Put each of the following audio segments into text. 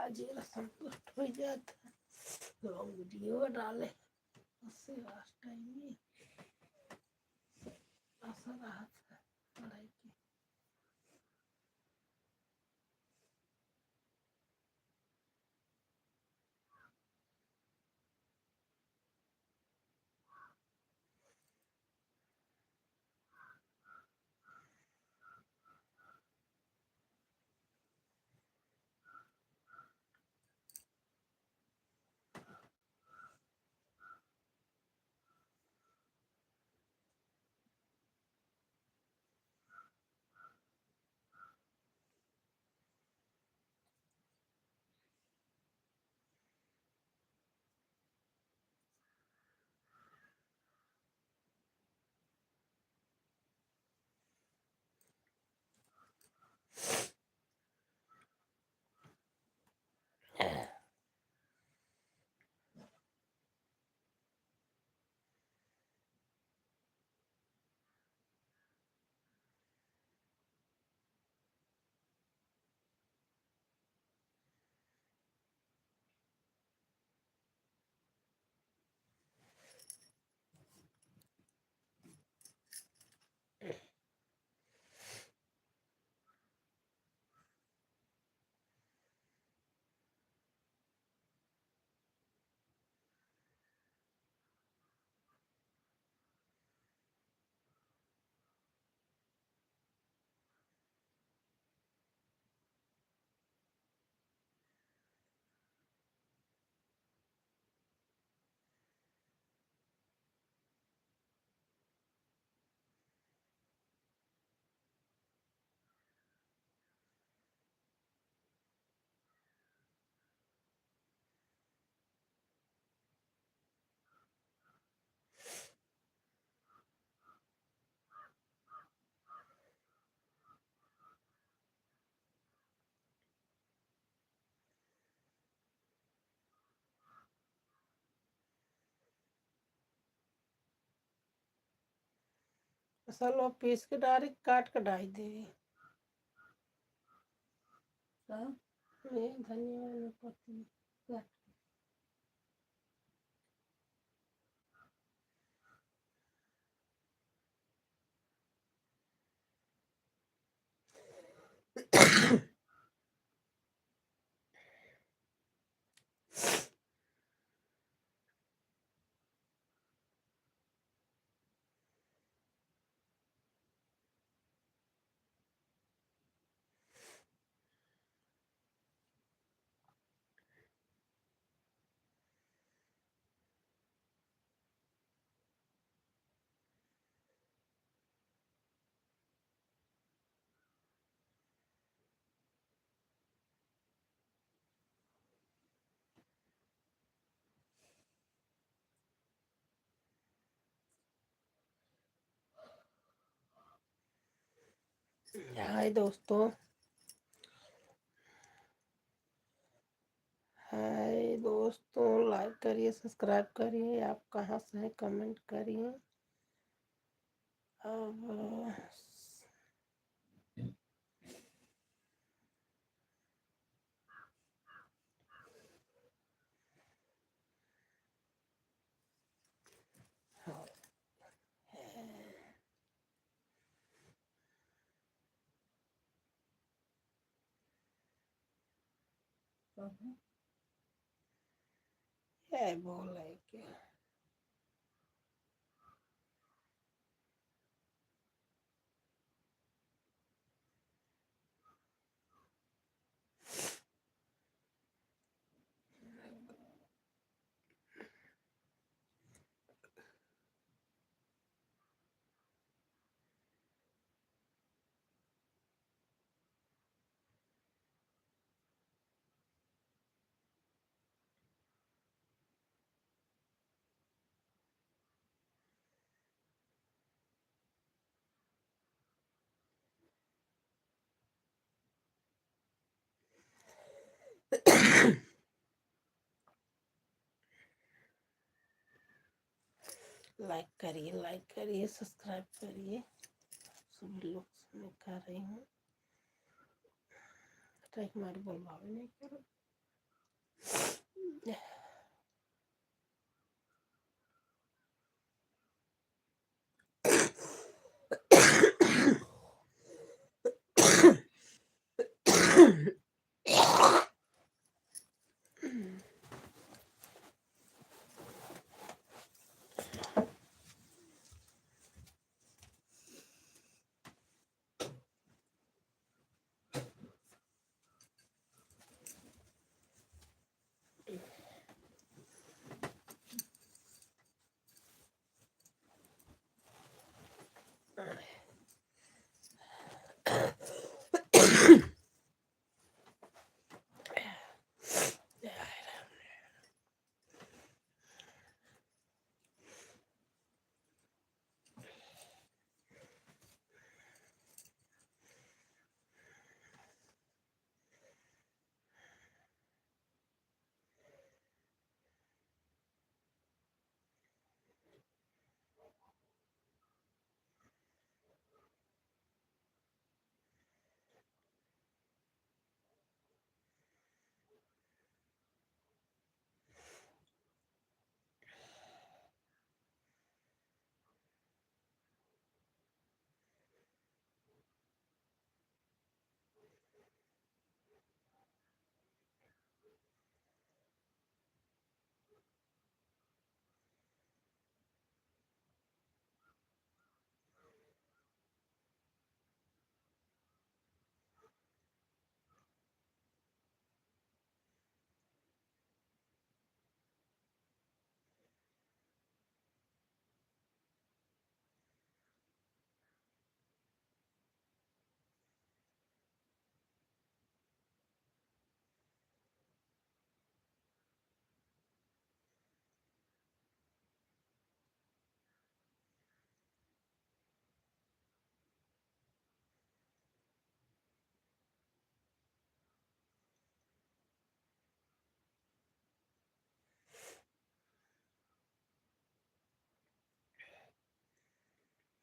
आज ये संतुष्ट हो जाता है। लॉन्ग वीडियो डाले उससे लास्ट टाइम में ऐसा रहा था पढ़ाई की। असल वो पीस के डायरेक्ट काट के डाल दे धनिया पत्ती काट। हाय दोस्तों, हाय दोस्तों, लाइक करिए, सब्सक्राइब करिए। आप कहाँ से हैं कमेंट करिए। अब ये बोल है क्या? लाइक करिए, सब्सक्राइब करिए। सभी लोग मैं कर रही हूँ। हमारे बोलवा नहीं करो।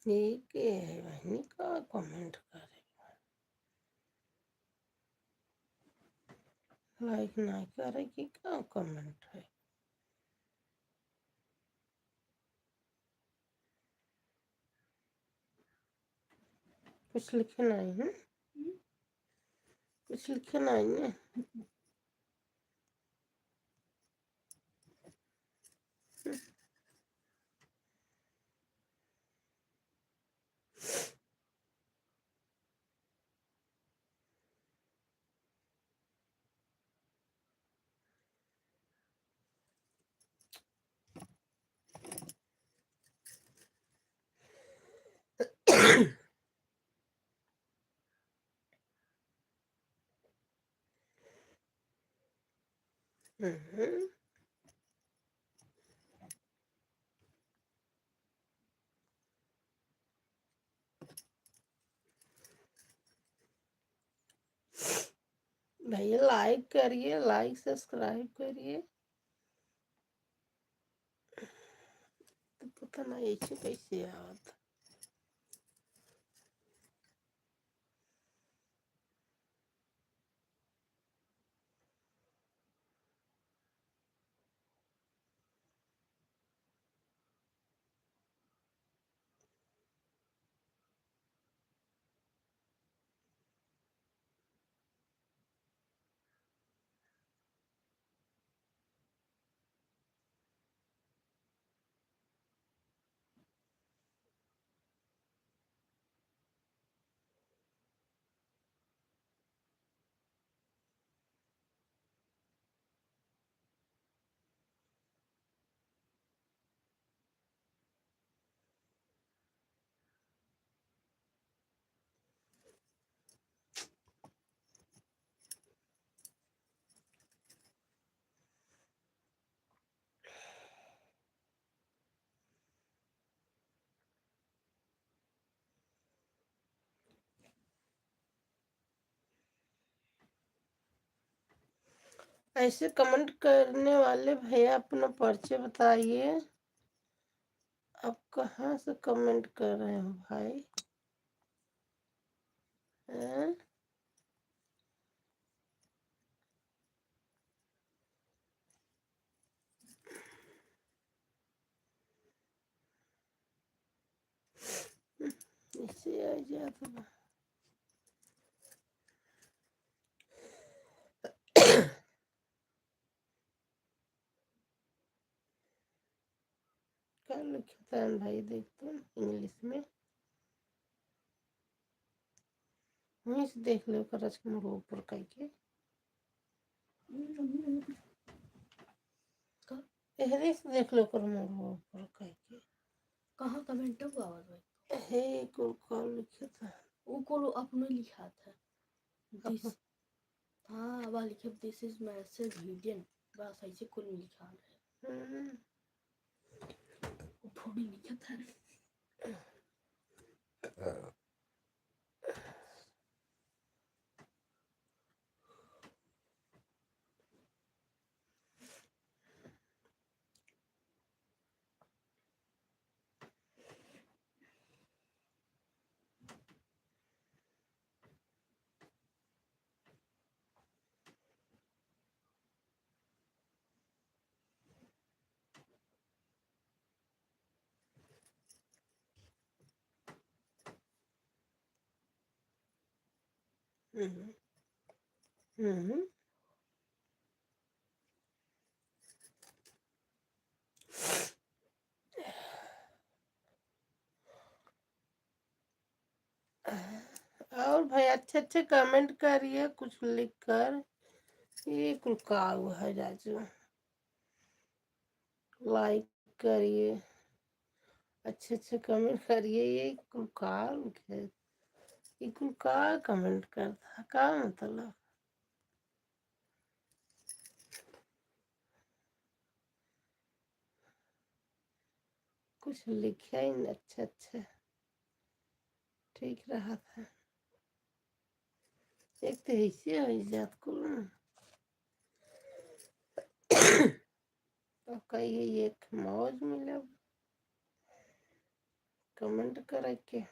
ठीक है बहनी का कमेंट करे, लाइक नहीं करेगी क्या कमेंट है। कुछ लिखे नहीं है, कुछ लिखे नहीं है। भैया लाइक करिए, लाइक सब्सक्राइब करिए। तो पता नहीं ऐसे कैसे आवत। ऐसे कमेंट करने वाले भैया अपना परिचय बताइए। आप कहाँ से कमेंट कर रहे हो भाई? हैं? जात बा। क्या लिखता है भाई, देख तुम इंग्लिश में वहीं से देख लो करज मोर ऊपर कह के एहरे से देख लो कर मोर ऊपर कह के कहाँ कमेंट हुआ भाई हे को कॉल लिखा था वो को अपने लिखा था दिस हाँ वाला लिखे दिस इज मैसेज हिडन बस ऐसे कुल लिखा है वो थोड़ी लिखा था और भाई अच्छे अच्छे कमेंट करिए कुछ लिख कर। ये कुल का हुआ है जाजू, लाइक करिए, अच्छे अच्छे कमेंट करिए। ये कुल का लिखे, ये कुल का कमेंट करता का मतलब कुछ लिखा ही नहीं अच्छा अच्छा ठीक रहा था। एक तो ऐसे हो जात कुल तो कहिए एक मौज मिले कमेंट करे के।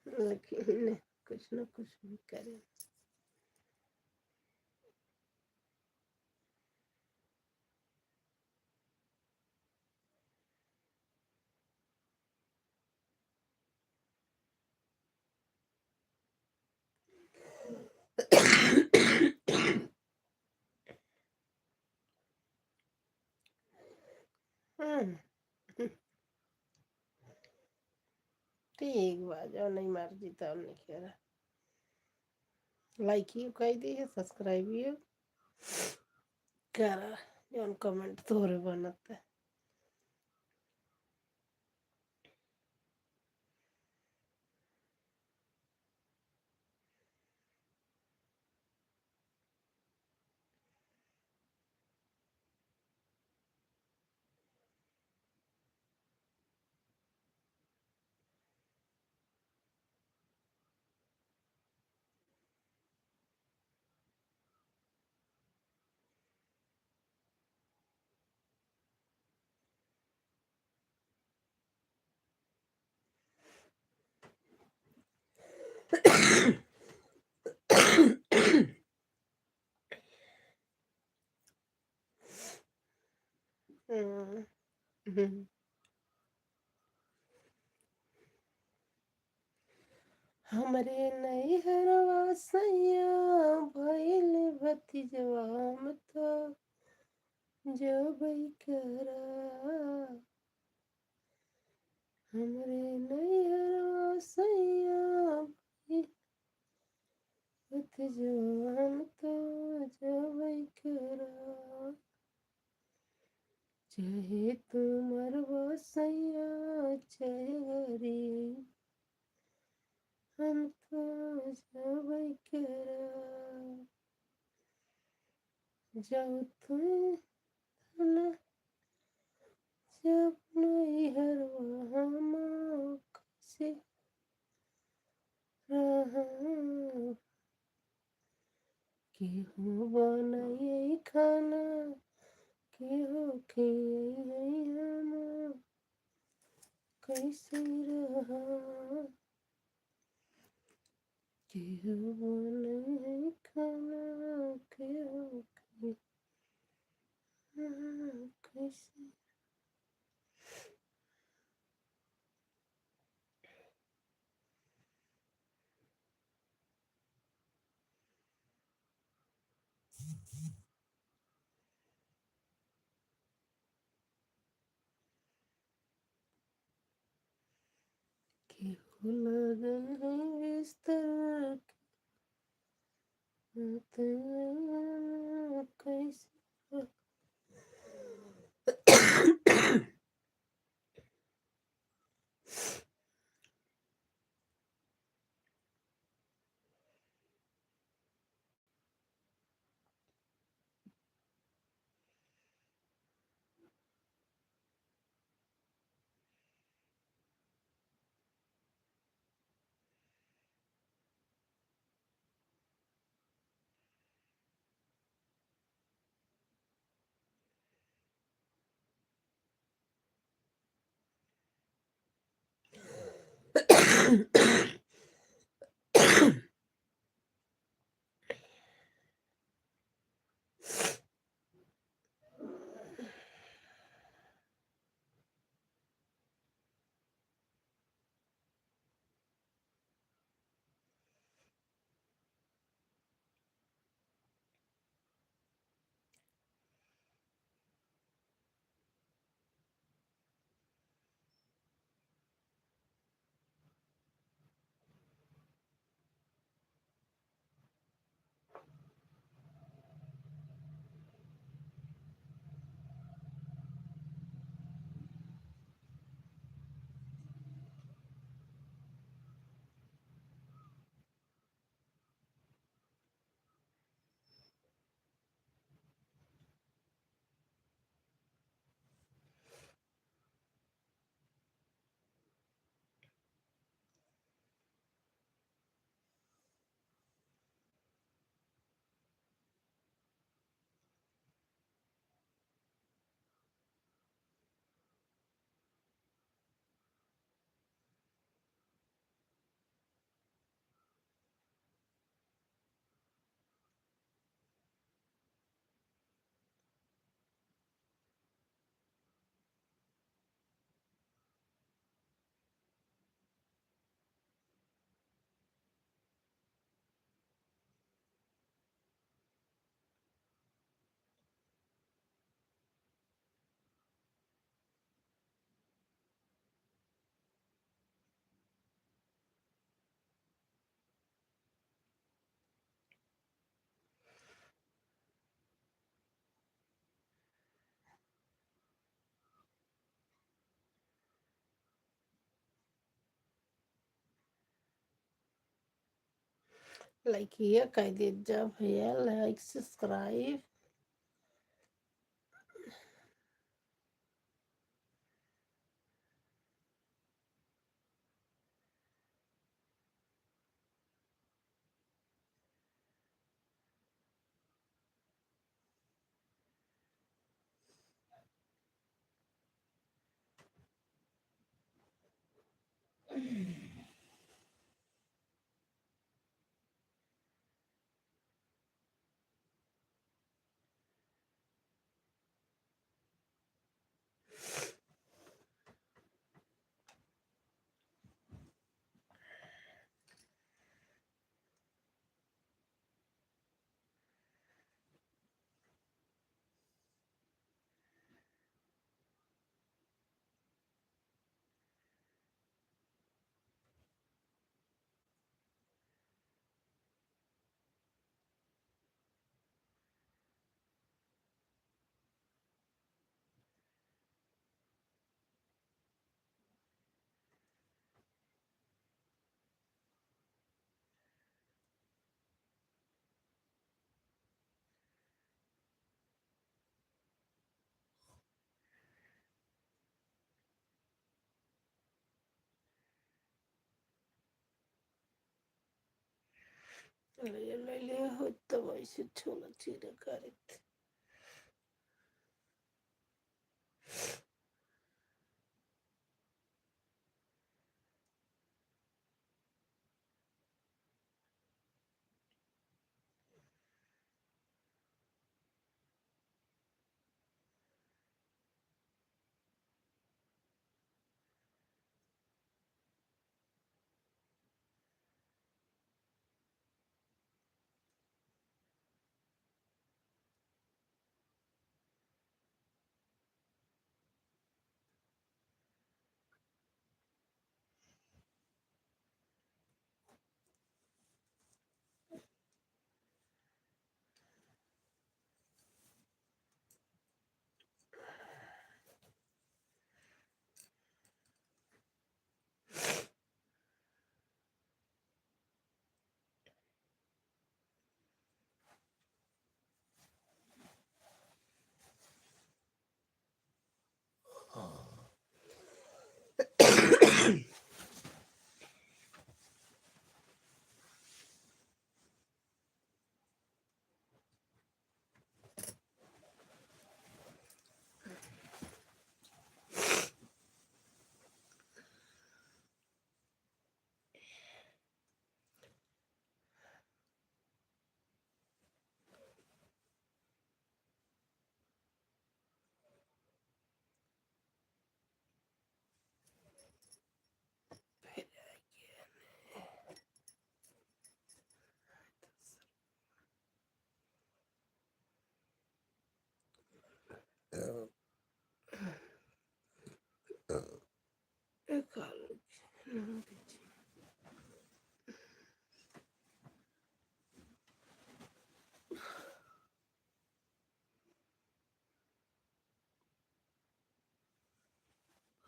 लेकिन कुछ न कुछ भी करे। ठीक बा, जो नहीं मर्जी तब नहीं कह लाइक ही कह दी है, सब्सक्राइब ही कर, जो कमेंट तोरे बनता है। हमरे नैहरवा सैया भइल भतीजवा मत जबई करा। हमरे नैहरवा सैया भइल भतीजवा मत जबई करा। चाहे तुमर बसैया चाहे हम तो जाबै करा जाओ तुम न जब नहीं हरवा हम कैसे रहा केहू बनाई खाना केहू खियाई हम कैसे रहा केहू बनाई खाना केहू खियाई कैसे केहू लगन है बिस्तर कैसे लाइक ये कह दीजिए भैया like subscribe Lele hotta vai se chola tira karit.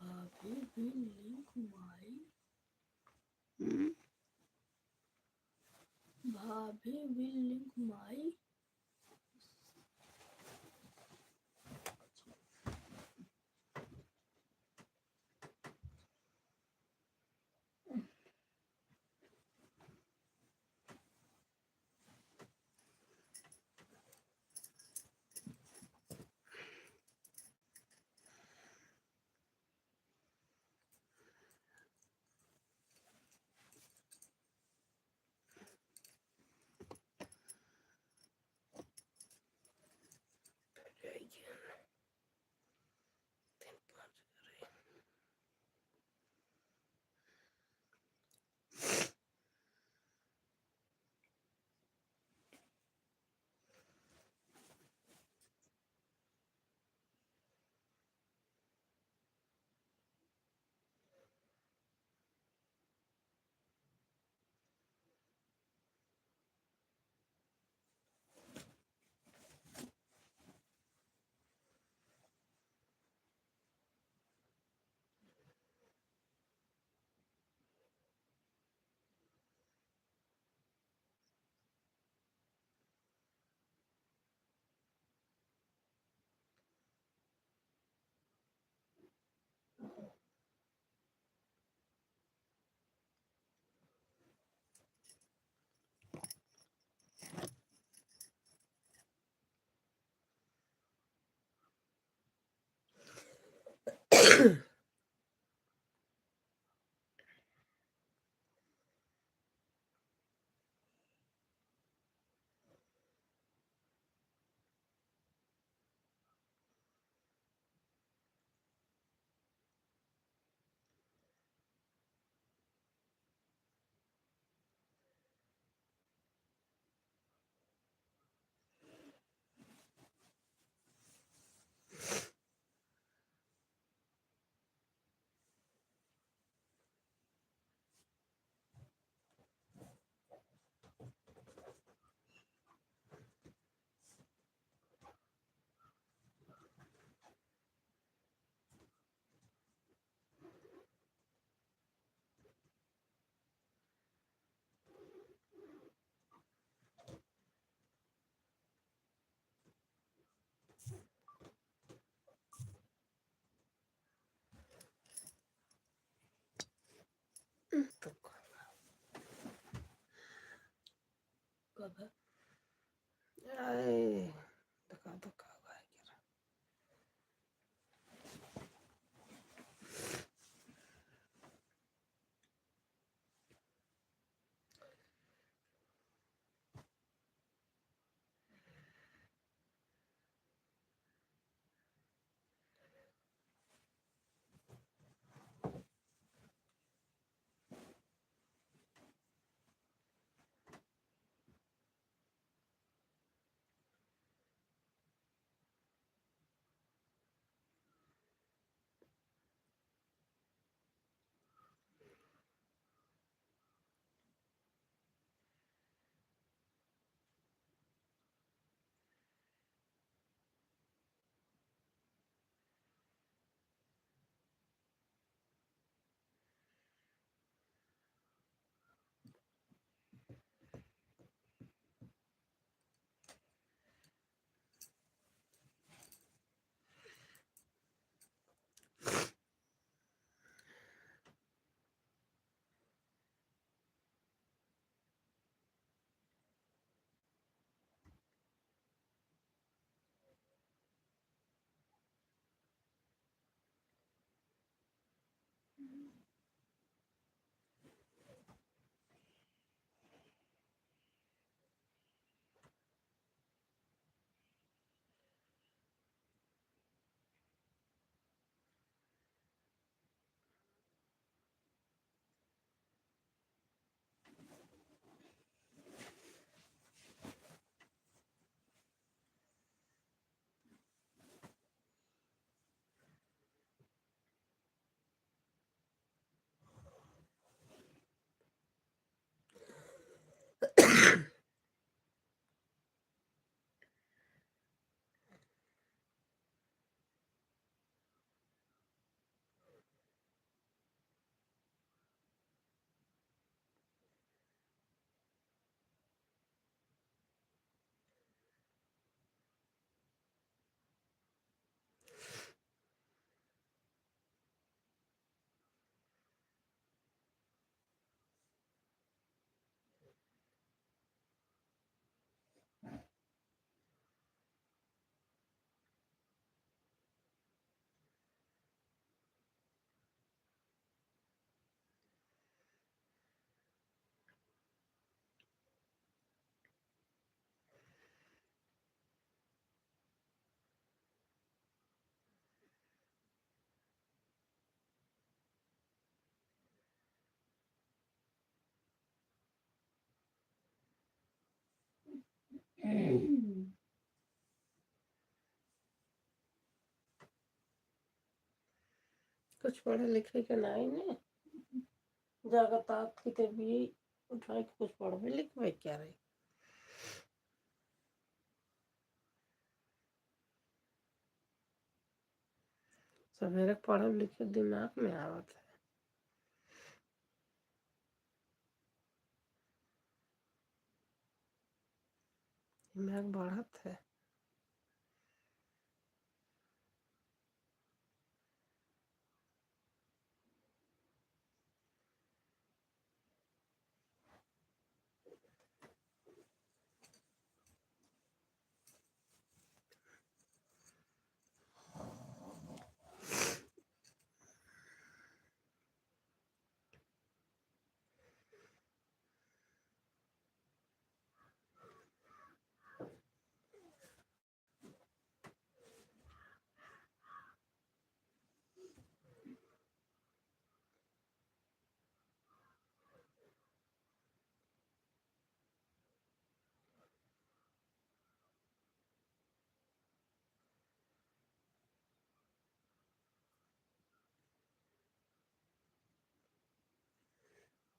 भाभी भी लिंक माई भाभी भी लिंक माई कब है? आए दिखा दो कब है क्या। कुछ पढ़े लिखे के नहीं ने जगतात की भी उठा के कुछ पढ़बे लिखबे क्या रही। सवेरे पढ़े लिखे दिमाग में आवत है। दिमाग बढ़त है।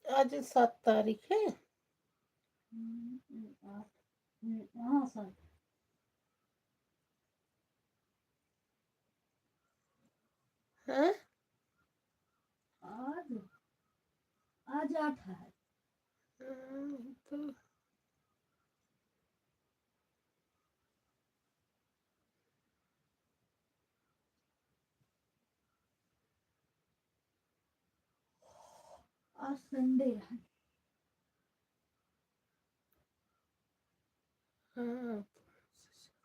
आज 7 तारीख है। हाँ सर। हाँ आज आज 8 है। तो आज संडे है। हाँ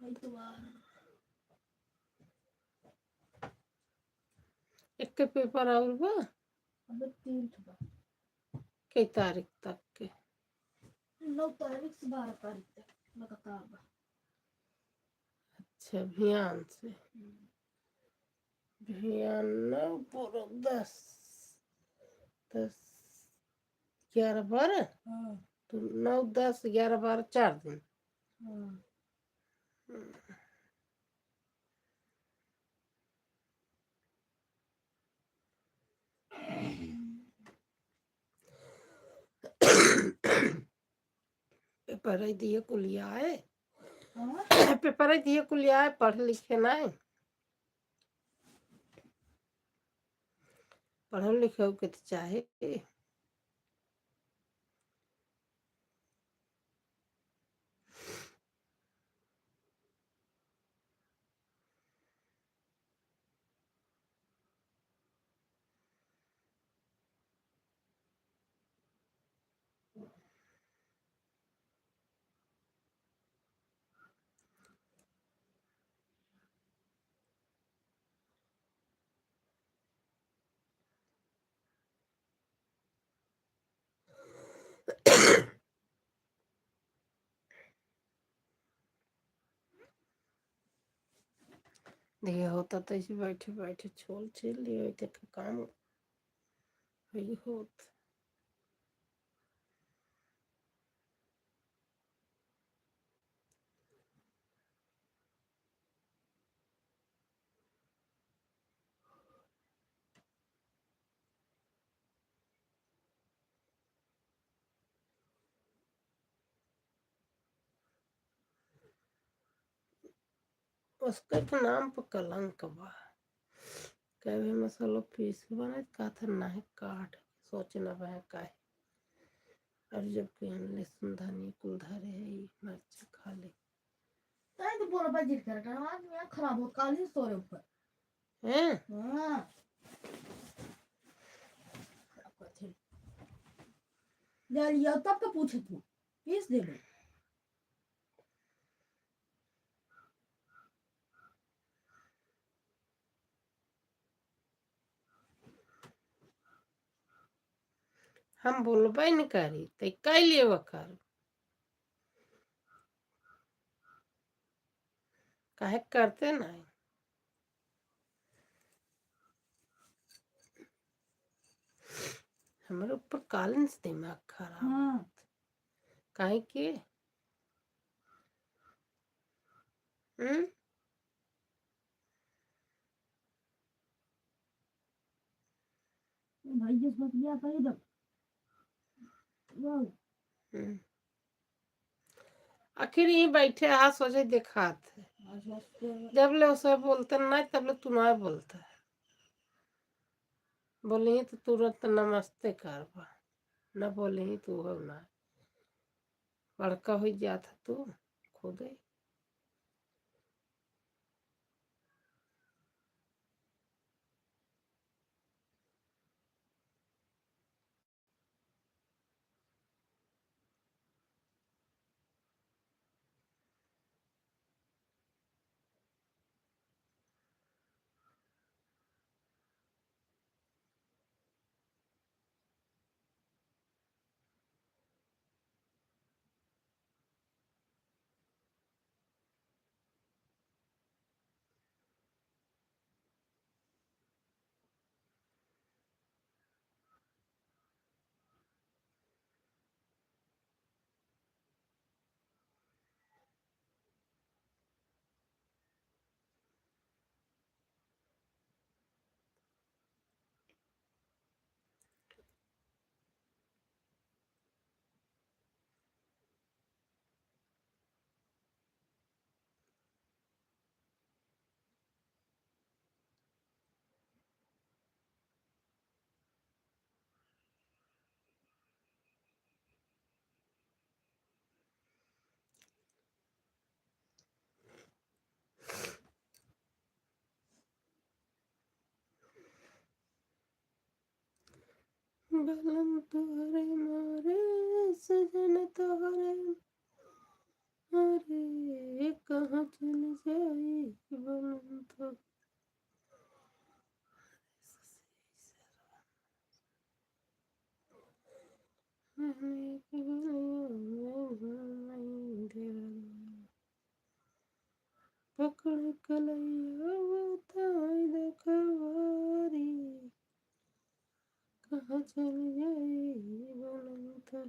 इतवार एक के पेपर और बा अब 3 बा कई तारीख तक के 9 तारीख से 12 तारीख तक लगातार बा। अच्छा अभियान से अभियान 9 पूरा 10 11 12 हाँ तो 9 10 11 12 4 दिन हाँ पेपर ही दिए कुलिया है हाँ पेपर ही दिए कुलिया है पढ़ लिखे ना पढ़ल लिखे के तो चाहे देखिए होता तो ऐसे बैठे बैठे छोल छील लिए थे काम वही होत उसके तो नाम पर कलंक बा कभी मसालो पीस के बने का था ना है काट सोचना बा का है और जब के हमने सुंधानी कुल धरे है मर्च खा ले ताई तो बोला बजट कर रहा आज मैं खराब हो काल ही सो रहे ऊपर हैं हाँ खराब कर थे ले लिया तब तो पूछे तू पीस दे दो हम बोलबे नहीं करी तो कई लिए वकर काहे करते नहीं हमारे ऊपर कालिन से दिमाग खराब हाँ काहे के हम्म भाई जिस बात लिया था इधर वाह हम्म। आखिर यहीं बैठे हाथ सोचे दिखात है आज वास्ते जब ले उसे बोलते नहीं तब ले तू ना बोलता है बोली तो तुरंत नमस्ते करबा न बोली तू हो ना बड़का हो जाता तू खुदे बलम तोहरे मारे सजन तोहरे अरे कहाँ चल जाई बनम तो पकड़ कलैया बताई देखवारी कहाँ चल जाई बनम तो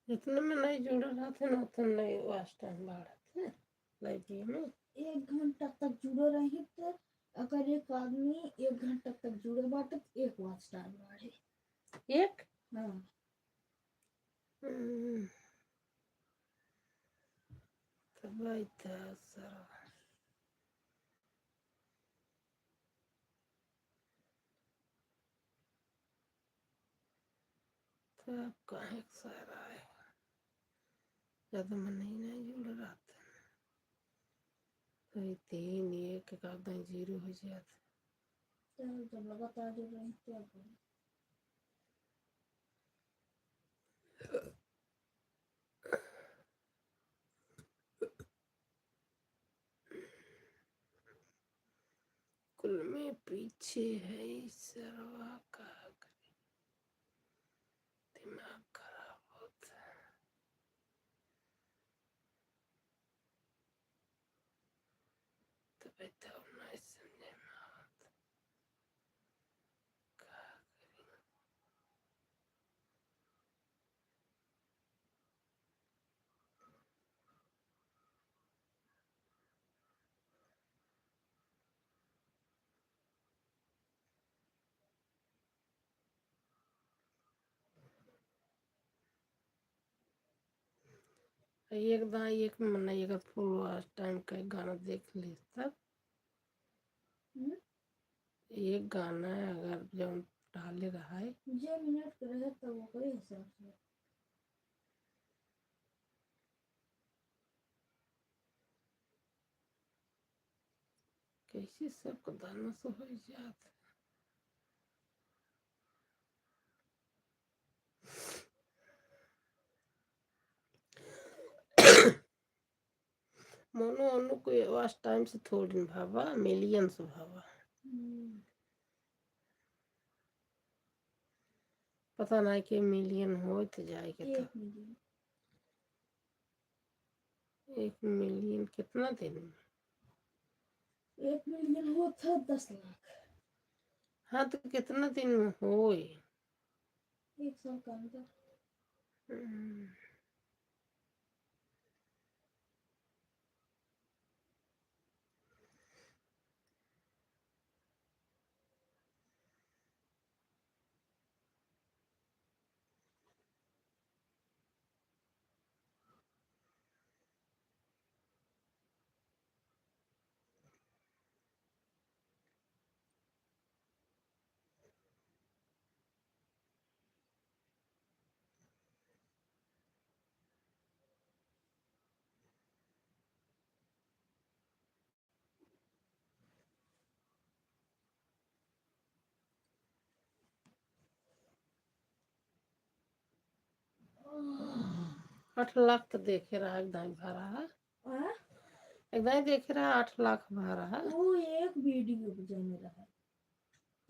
जितने में नहीं जुड़ रहा थे ना उतने नहीं वास्ट टाइम बढ़ा थे लाइब्रेरी में 1 घंटा तक जुड़े रही तो अगर एक आदमी 1 घंटा तक जुड़े बाटे तो 1 वॉच टाइम बढ़े। एक हाँ तो भाई था सारा तो अब कहाँ सारा है ज़्यादा मन नहीं जुड़ रहा था तो 3 1 का एकदम जीरो हो जाता तो जब लगातार जुड़ रही तो अब कुल में पीछे है सरवा का दिमाग खराब होता है तो बताओ नहीं समझे में आवत का करी एक दाँ एक मना एक फुल टाइम का गाना देख ले तब एक गाना अगर जब डाले रहा है जो मिनट के रहे तो वो करे हिसाब से कैसे सबको दाना से हो जाता मोनो अनु को वास्ट टाइम से थोड़ी भावा मिलियन से भावा पता नहीं कि मिलियन हो तो जाएगा तो 1 मिलियन 1 मिलियन कितना दिन में 1 मिलियन हुआ था 10 लाख हाँ तो कितना दिन में होए 1 साल का अंदर हम्म, 8 लाख तो देखे रहा एकदम भरा है, एकदम देख रहा 8 लाख भरा है। वो एक वीडियो जाने रहा,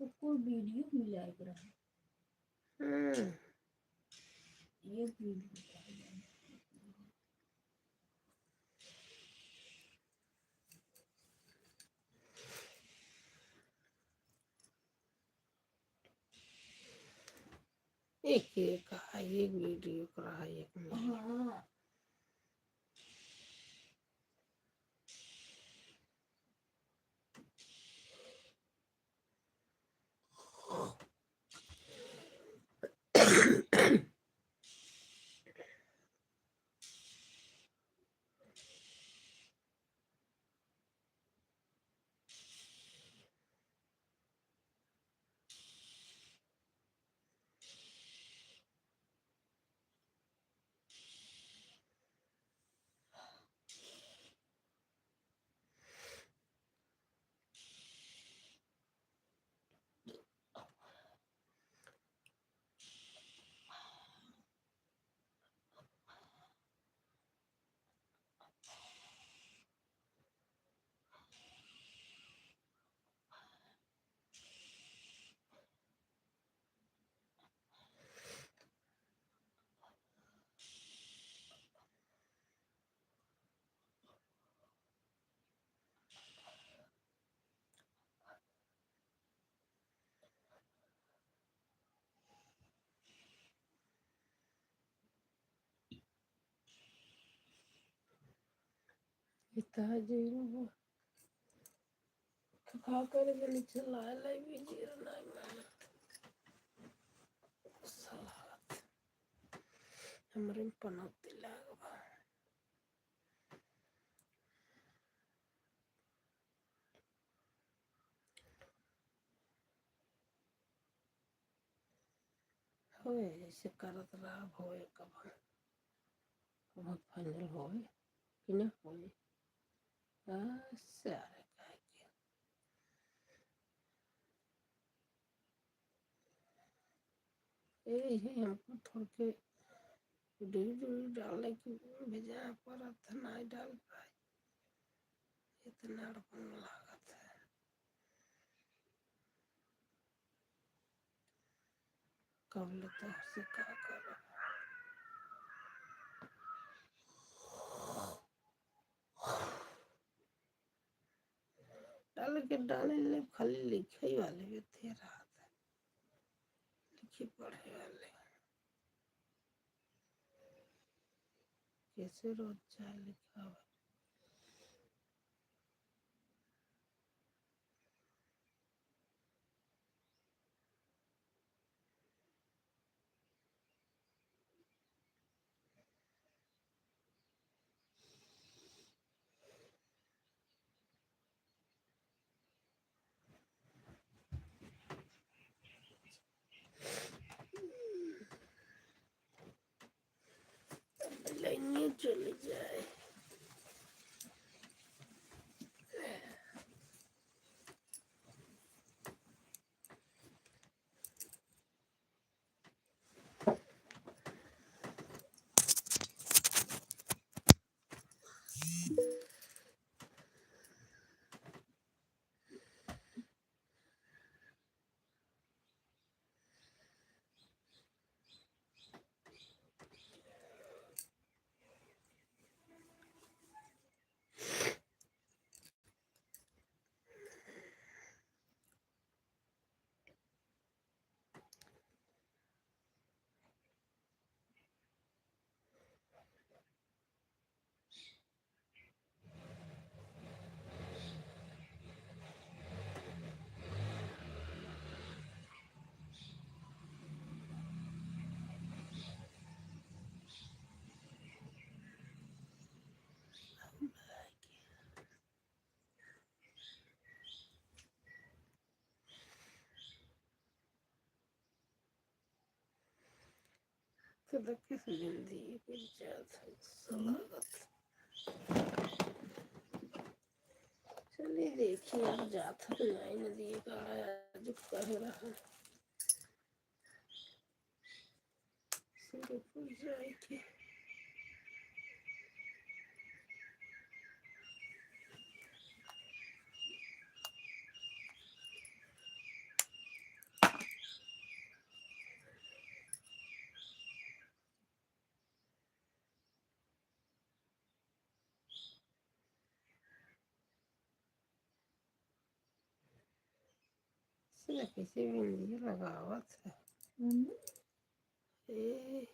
तो कोई वीडियो मिला एक रहा, एक वीडियो एक एक वीडियो का रहा, एक में। हाँ इतना जीरो खा कर नीचे लाए लाई भी जीरो नहीं माना सलाह हमरे पनौती लागबा। होए ऐसे करत रहा होए कब कब फाइनल होए कि ना होए सारे कह के यही हमको थोड़ के वीडियो डालने की भेजा पर नहीं डाल पाए, इतना अड़पन लागत है। कब लेता से का करो डाल के डाले ले खाली लिखे वाले भी थे रात लिखी पढ़े वाले कैसे रोज चाहे लिखा हुआ। लाइनिए चली जाए तो किस जिंदगी की सलागत। चलिए देखिए अब जाता तो नहीं नदी का आज कह रहा सिंगापुर Right. इसने किसी भी नहीं लगावत है ए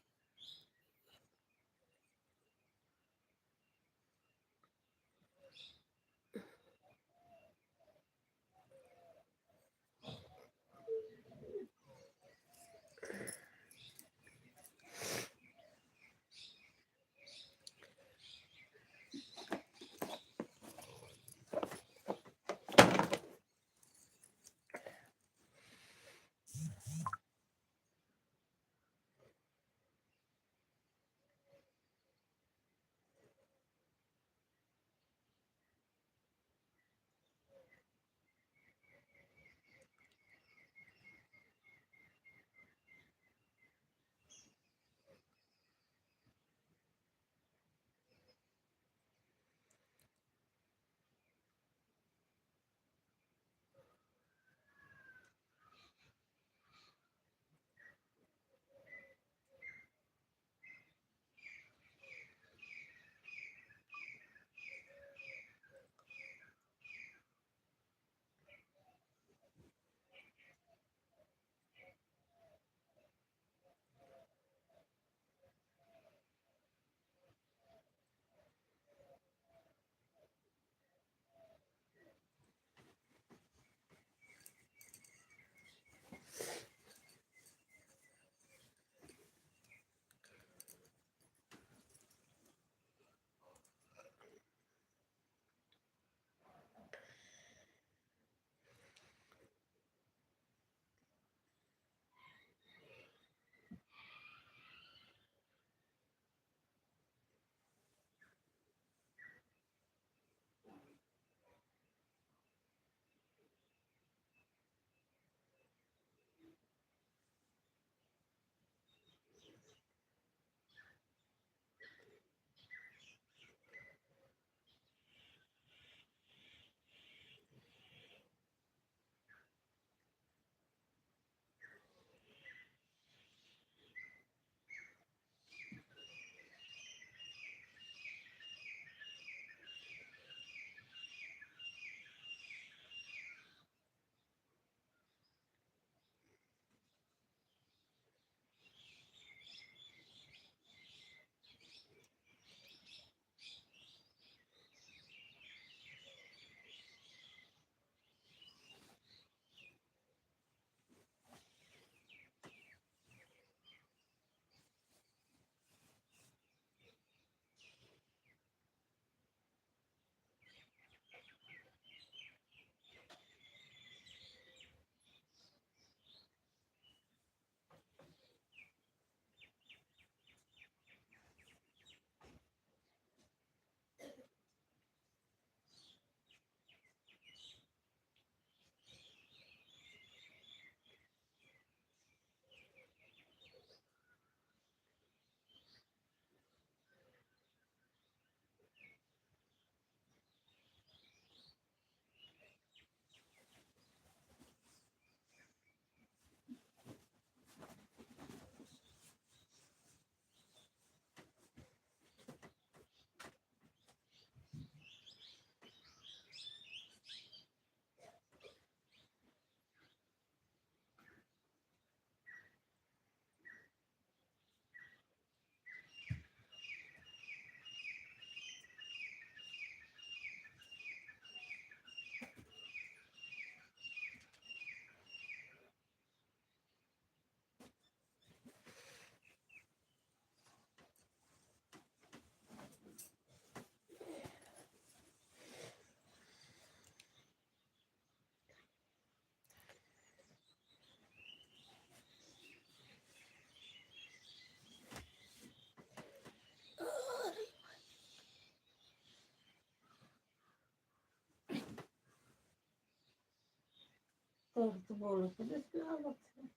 तो बोलो तो इसकी हालत है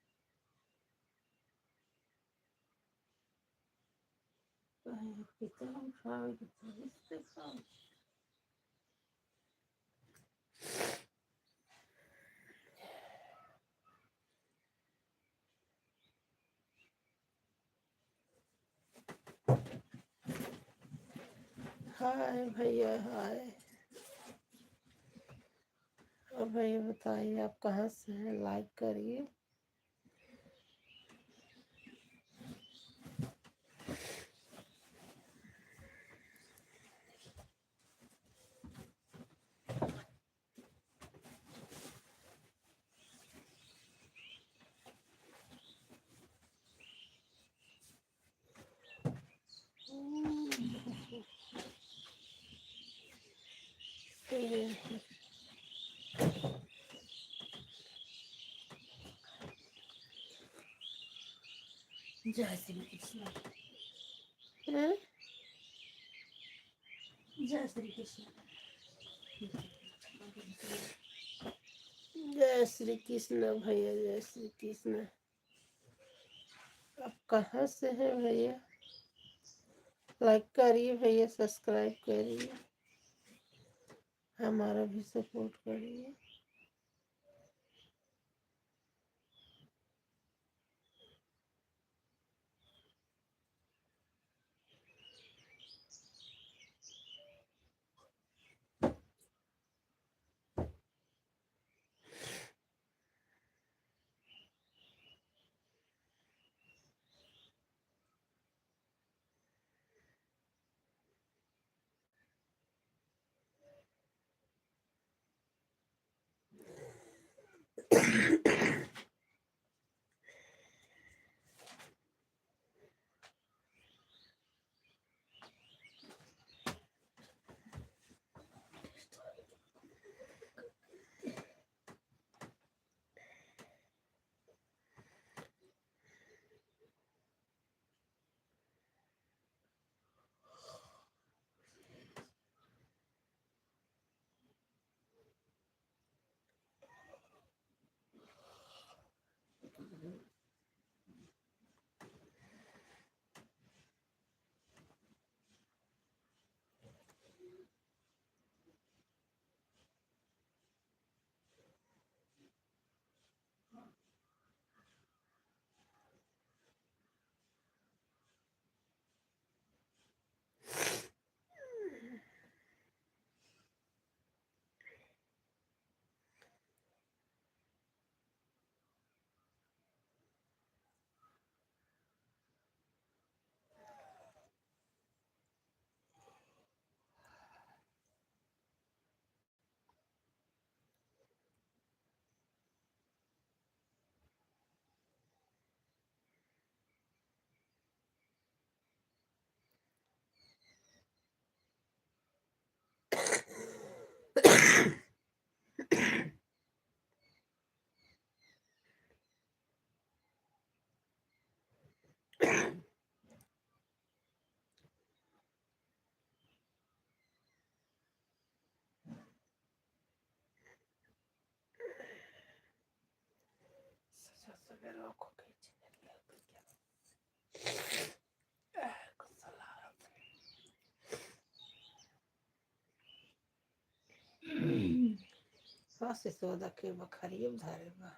इतना उठाओगे तो इससे खाओ। हाय भैया हाय। और भैया बताइए आप कहाँ से हैं, लाइक करिए। जय श्री कृष्ण। हैं? जय श्री कृष्ण। जय श्री कृष्ण भैया, जय श्री कृष्ण। आप कहाँ से हैं भैया? लाइक करिए भैया, सब्सक्राइब करिए, हमारा भी सपोर्ट करिए। सवेरे आँखों खींचने लग गया। गुस्सा ला रहा था। सास सौदा के बखरिए धारे बा।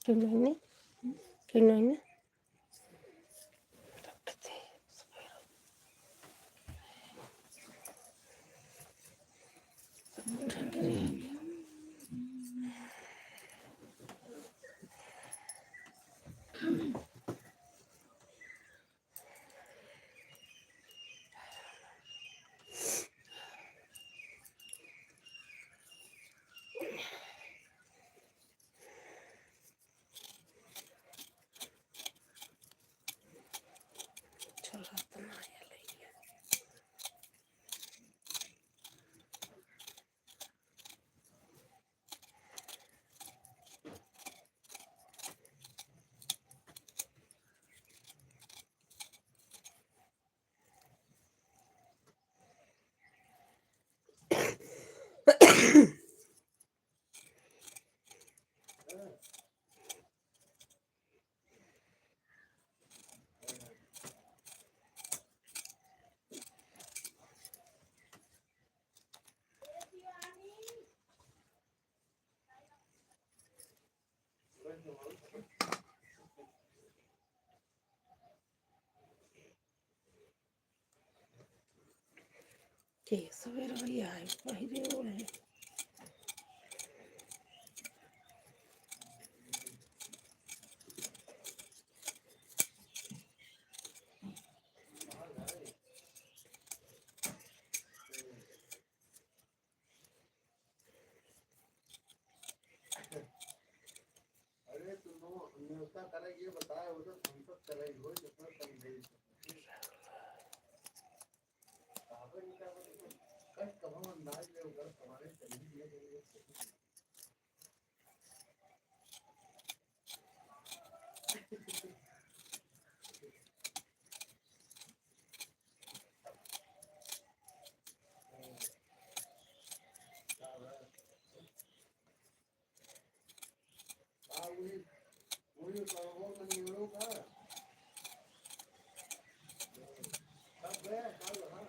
Kinoine, kinoine. Ragazzi, spero. Ciao, che sapere via, poi ore. अरे तुम न्योता करे ये बताया उधर संसद चलाई हो जिसमें कम गई कहां निका कट कहां अंदाज ले उधर हमारे चली दिए वही वो नियो का कब गया कल हां